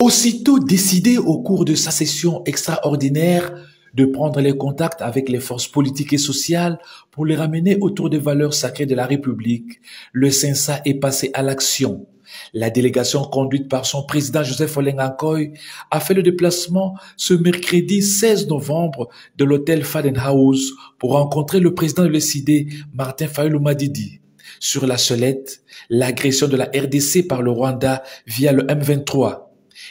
Aussitôt décidé au cours de sa session extraordinaire de prendre les contacts avec les forces politiques et sociales pour les ramener autour des valeurs sacrées de la République, le CENSA est passé à l'action. La délégation conduite par son président Joseph Olenga Nkoy a fait le déplacement ce mercredi 16 novembre de l'hôtel Faden House pour rencontrer le président de l'ECD, Martin Fayulu Madidi. Sur la sellette, l'agression de la RDC par le Rwanda via le M23.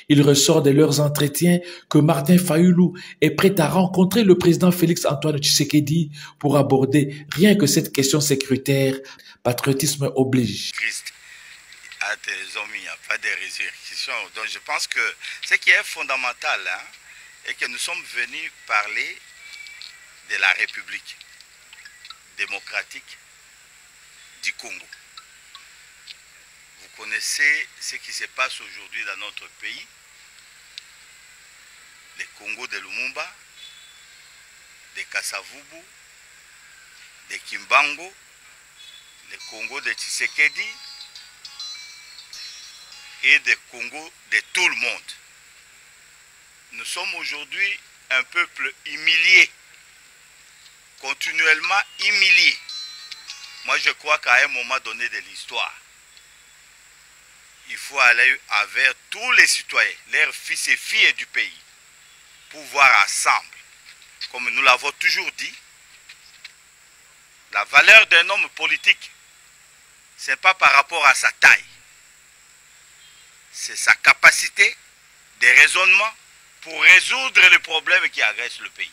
Il ressort de leurs entretiens que Martin Fayulu est prêt à rencontrer le président Félix Antoine Tshisekedi pour aborder rien que cette question sécuritaire. Patriotisme oblige. À des hommes, il n'y a pas de résurrection. Donc je pense que ce qui est fondamental est que nous sommes venus parler de la République démocratique du Congo. Vous connaissez ce qui se passe aujourd'hui dans notre pays, le Congo de Lumumba, de Kasavubu, de Kimbangu, le Congo de Tshisekedi et le Congo de tout le monde. Nous sommes aujourd'hui un peuple humilié, continuellement humilié. Moi je crois qu'à un moment donné de l'histoire, il faut aller avec tous les citoyens, leurs fils et filles du pays, pour voir ensemble, comme nous l'avons toujours dit, la valeur d'un homme politique, ce n'est pas par rapport à sa taille, c'est sa capacité de raisonnement pour résoudre les problèmes qui agressent le pays.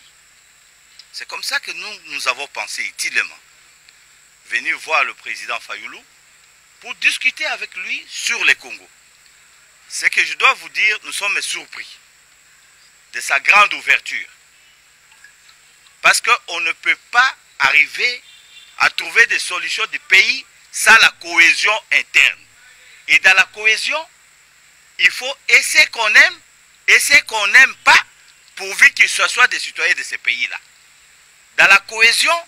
C'est comme ça que nous avons pensé utilement venir voir le président Fayulu pour discuter avec lui sur le Congo. Ce que je dois vous dire, nous sommes surpris de sa grande ouverture. Parce qu'on ne peut pas arriver à trouver des solutions du pays sans la cohésion interne. Et dans la cohésion, il faut essayer qu'on aime, essayer qu'on n'aime pas, pourvu qu'il soit des citoyens de ces pays-là. Dans la cohésion,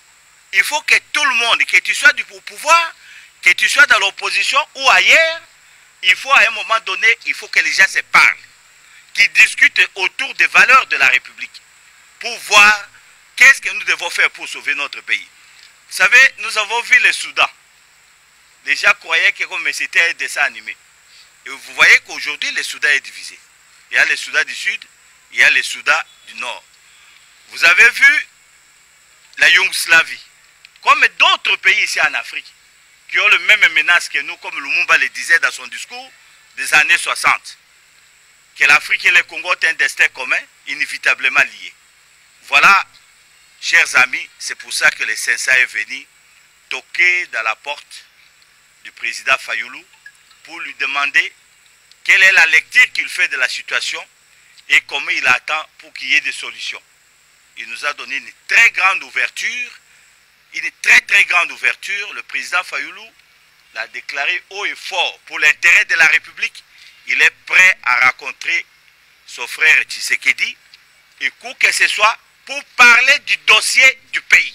il faut que tout le monde, que tu sois au pouvoir, que tu sois dans l'opposition ou ailleurs, il faut à un moment donné, il faut que les gens se parlent, qu'ils discutent autour des valeurs de la République, pour voir qu'est-ce que nous devons faire pour sauver notre pays. Vous savez, nous avons vu le Soudan. Les gens croyaient que c'était un dessin animé. Et vous voyez qu'aujourd'hui, le Soudan est divisé. Il y a le Soudan du Sud, il y a le Soudan du Nord. Vous avez vu la Yougoslavie, comme d'autres pays ici en Afrique, qui ont le même menace que nous, comme Lumumba le disait dans son discours des années 60, que l'Afrique et le Congo ont un destin commun, inévitablement lié. Voilà, chers amis, c'est pour ça que le CENSA est venu toquer dans la porte du président Fayulu pour lui demander quelle est la lecture qu'il fait de la situation et comment il attend pour qu'il y ait des solutions. Il nous a donné une très grande ouverture. Une très grande ouverture. Le président Fayulu l'a déclaré haut et fort pour l'intérêt de la République. Il est prêt à rencontrer son frère Tshisekedi et quoi que ce soit pour parler du dossier du pays.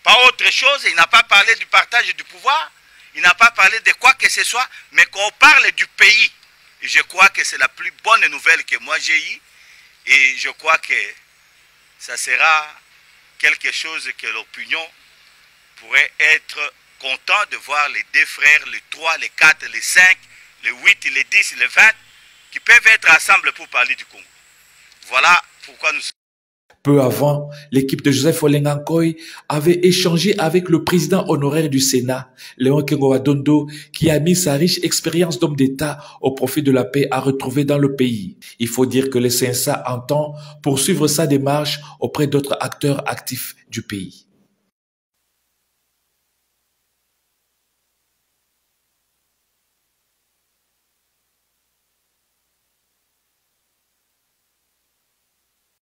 Pas autre chose, il n'a pas parlé du partage du pouvoir, il n'a pas parlé de quoi que ce soit, mais qu'on parle du pays. Et je crois que c'est la plus bonne nouvelle que moi j'ai eue et je crois que ça sera quelque chose que l'opinion pourrait être content de voir les deux frères, les 3, les 4, les 5, les 8, les 10, les 20, qui peuvent être ensemble pour parler du Congo. Voilà pourquoi nous sommes. Peu avant, l'équipe de Joseph Olenga Nkoy avait échangé avec le président honoraire du Sénat, Léon Kengo-Wadondo, qui a mis sa riche expérience d'homme d'État au profit de la paix à retrouver dans le pays. Il faut dire que le CENSA entend poursuivre sa démarche auprès d'autres acteurs actifs du pays.